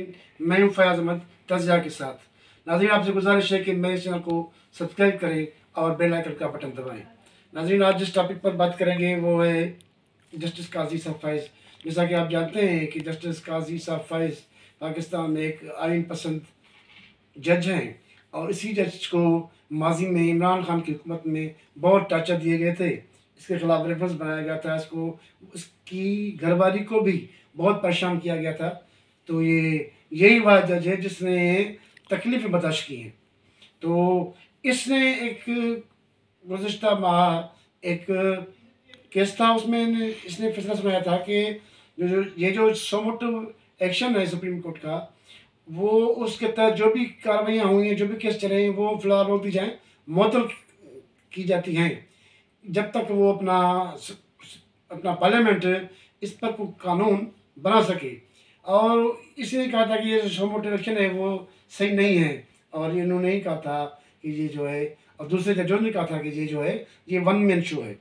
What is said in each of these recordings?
नाज़रीन, मैं हूं फयाज़ अहमद तज़िया के साथ। नाज़रीन, आपसे गुजारिश है कि मेरे चैनल को सब्सक्राइब करें और बेल आइकन का बटन दबाएं। नाज़रीन, आज जिस टॉपिक पर बात करेंगे वो है जस्टिस काजी साहब फैज़। जैसा कि आप जानते हैं कि जस्टिस काजी साहब फैज़ पाकिस्तान में एक आइन पसंद जज हैं और इसी जज को माजी में इमरान खान की हुकूमत में बहुत टार्चर दिए गए थे। इसके खिलाफ रेफरेंस बनाया गया था, इसको उसकी घरवाली को भी बहुत परेशान किया गया था। तो यही वह जज है जिसने तकलीफ़ें बर्दाश्त की हैं। तो इसने एक गुज़िश्ता माह एक केस था, उसमें इसने फैसला सुनाया था कि जो सोमोटो एक्शन है सुप्रीम कोर्ट का, वो उसके तहत जो भी कार्रवाइयाँ हुई हैं, जो भी केस चले हैं, वो फ़िलहाल रोक दी जाएँ, मुअत्तल की जाती हैं जब तक वो अपना पार्लियामेंट इस पर कोई कानून बना सके। और इसने कहा था कि ये जो सोमोटो इलेक्शन है वो सही नहीं है, और इन्होंने ही कहा था कि ये जो है, और दूसरे जजों ने कहा था कि ये जो है ये वन मैन शो है।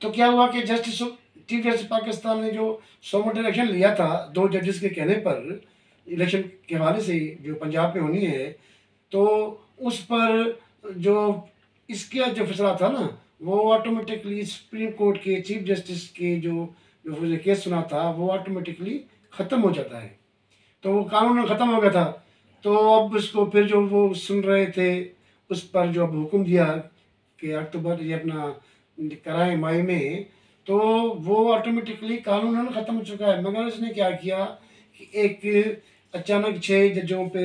तो क्या हुआ कि चीफ जस्टिस पाकिस्तान ने जो सोमोटो इलेक्शन लिया था 2 जजेस के कहने पर, इलेक्शन के हवाले से जो पंजाब में होनी है, तो उस पर जो इसका जो फैसला था ना, वो ऑटोमेटिकली सुप्रीम कोर्ट के चीफ जस्टिस के जो केस सुना था वो ऑटोमेटिकली ख़त्म हो जाता है। तो वो कानून ख़त्म हो गया था। तो अब उसको फिर जो वो सुन रहे थे उस पर जो अब हुक्म दिया कि अक्टूबर ये अपना कराएं मई में, तो वो ऑटोमेटिकली कानून ख़त्म हो चुका है। मगर इसने क्या किया कि एक अचानक 6 जजों पे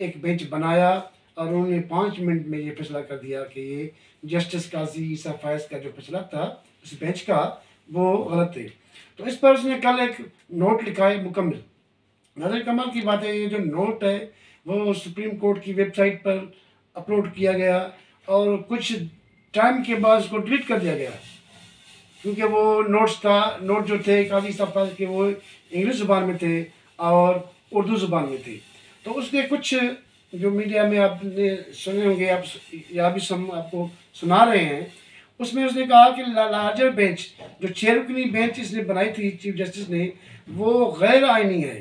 एक बेंच बनाया और उन्होंने 5 मिनट में ये फैसला कर दिया कि ये जस्टिस काजी साहब फैज़ का जो फैसला था उस बेंच का, वो गलत थे। तो इस पर उसने कल एक नोट लिखा है मुकम्मल। नज़र कमाल की बात है, ये जो नोट है वो सुप्रीम कोर्ट की वेबसाइट पर अपलोड किया गया और कुछ टाइम के बाद उसको डिलीट कर दिया गया, क्योंकि वो नोट जो थे काजी साहब फैज़ के, वो इंग्लिश ज़ुबान में थे और उर्दू ज़ुबान में थे। तो उसके कुछ जो मीडिया में आपने सुने होंगे, आप या भी आपको सुना रहे हैं, उसमें उसने कहा कि लार्जर बेंच, जो 6 रुकनी बेंच इसने बनाई थी चीफ जस्टिस ने, वो गैर आइनी है,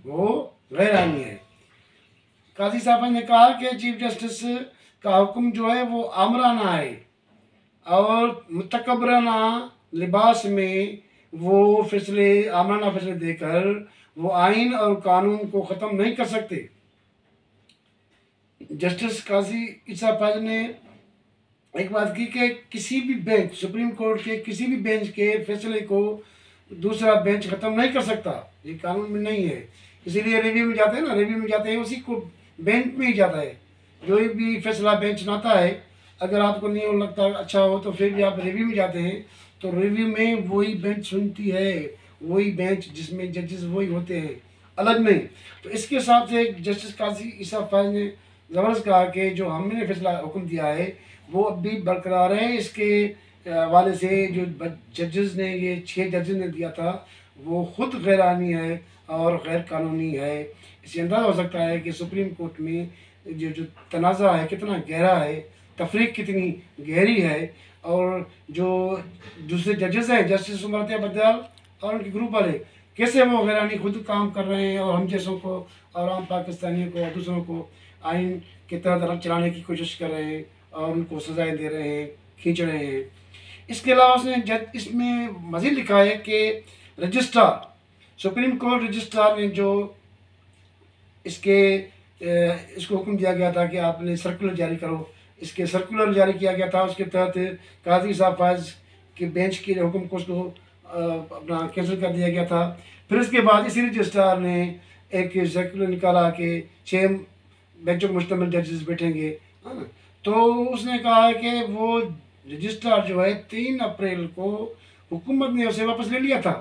वो गैर आइनी है। काजी साहब ने कहा कि चीफ जस्टिस का हुक्म जो है वो आमराना है और मुतकबराना लिबास में वो आमराना फैसले देकर वो आइन और कानून को ख़त्म नहीं कर सकते। जस्टिस काजी साहब फैज़ ने एक बात की कि किसी भी बेंच, सुप्रीम कोर्ट के किसी भी बेंच के फैसले को दूसरा बेंच ख़त्म नहीं कर सकता, ये कानून में नहीं है। इसीलिए रिव्यू में जाते हैं ना, रिव्यू में जाते हैं उसी को बेंच में ही जाता है। जो भी फैसला बेंच सुनाता है, अगर आपको नहीं लगता अच्छा हो तो फिर भी आप रिव्यू में जाते हैं, तो रिव्यू में वही बेंच सुनती है, वही बेंच जिसमें जजेस वही होते हैं, अलग नहीं। तो इसके हिसाब से जस्टिस काजी साहब फैज़ ने ज़बरदस्त कहा कि जो हमने फैसला हुक्म दिया है वो अब भी बरकरार है। इसके हवाले से जो जजेस ने, ये 6 जजेस ने दिया था, वो ख़ुद गैर आइनी है और गैर कानूनी है। इससे अंदाज़ा हो सकता है कि सुप्रीम कोर्ट में जो तनाज़ा है कितना गहरा है, तफरीक कितनी गहरी है, और जो दूसरे जजेस हैं, जस्टिस उमर बदयाल और उनके ग्रुप वाले, कैसे वो गैरानी खुद काम कर रहे हैं और हम जैसों को और आम पाकिस्तानियों को और दूसरों को आइन के तहत अलग चलाने की कोशिश कर रहे हैं और उनको सजाएं दे रहे हैं, खींच रहे हैं। इसके अलावा उसने इसमें मज़ीद लिखा है कि रजिस्ट्रार, सुप्रीम कोर्ट रजिस्ट्रार ने जो इसको हुक्म दिया गया था कि आपने सर्कुलर जारी करो, इसके सर्कुलर जारी किया गया था। उसके तहत काजी साहब फैज़ के बेंच के हुक्म को उसको अपना कैंसिल कर दिया गया था। फिर इसके बाद इसी रजिस्ट्रार ने एक सर्कुलर निकाला कि 6 बेंचों पर मुश्तमिल जजेस बैठेंगे, है ना। तो उसने कहा है कि वो रजिस्ट्रार जो है 3 अप्रैल को हुकूमत ने उसे वापस ले लिया था,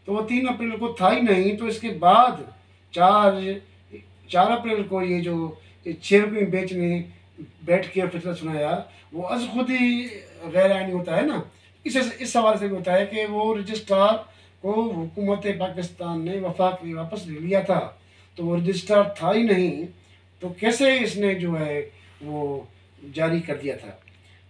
तो वो 3 अप्रैल को था ही नहीं। तो इसके बाद 4 अप्रैल को ये जो 6 रुकनी बेंच ने बैठ के फैसला सुनाया, वो अज खुद ही गैर आइनी होता है ना। इस हवाले से भी होता है कि वो रजिस्ट्रार को हुकूमत पाकिस्तान ने वफाक में वापस ले लिया था, तो वो रजिस्ट्रार था ही नहीं, तो कैसे इसने जो है वो जारी कर दिया था।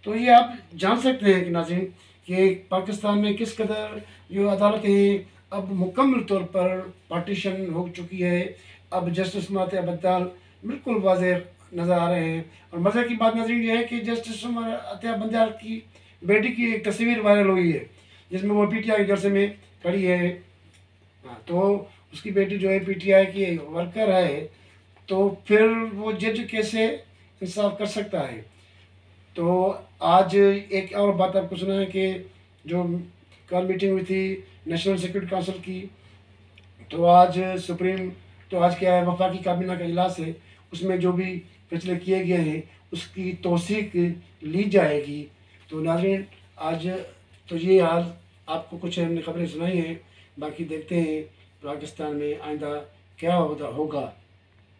तो ये आप जान सकते हैं कि नाज़रीन कि पाकिस्तान में किस कदर जो अदालतें अब मुकम्मल तौर पर पार्टीशन हो चुकी है। अब जस्टिस उमर अतिया बंदाल बिल्कुल वाज़ेह नज़र आ रहे हैं। और मज़े की बात नाज़रीन ये है कि जस्टिस उमर अतिया बंदाल की बेटी की एक तस्वीर वायरल हुई है जिसमें वो PTI के जलसे में खड़ी है। हाँ, तो उसकी बेटी जो है PTI की वर्कर है, तो फिर वो जज कैसे इंसाफ कर सकता है। तो आज एक और बात आपको सुना है कि जो कल मीटिंग हुई थी नेशनल सिक्योरिटी काउंसिल की, तो आज सुप्रीम तो आज क्या है, वफाकी काबीना का इजलास है, उसमें जो भी फैसले किए गए हैं उसकी तौसीक ली जाएगी। तो नाज़रीन आज तो ये आज आपको कुछ हमने खबरें सुनाई हैं, बाकी देखते हैं पाकिस्तान में आइंदा क्या होगा।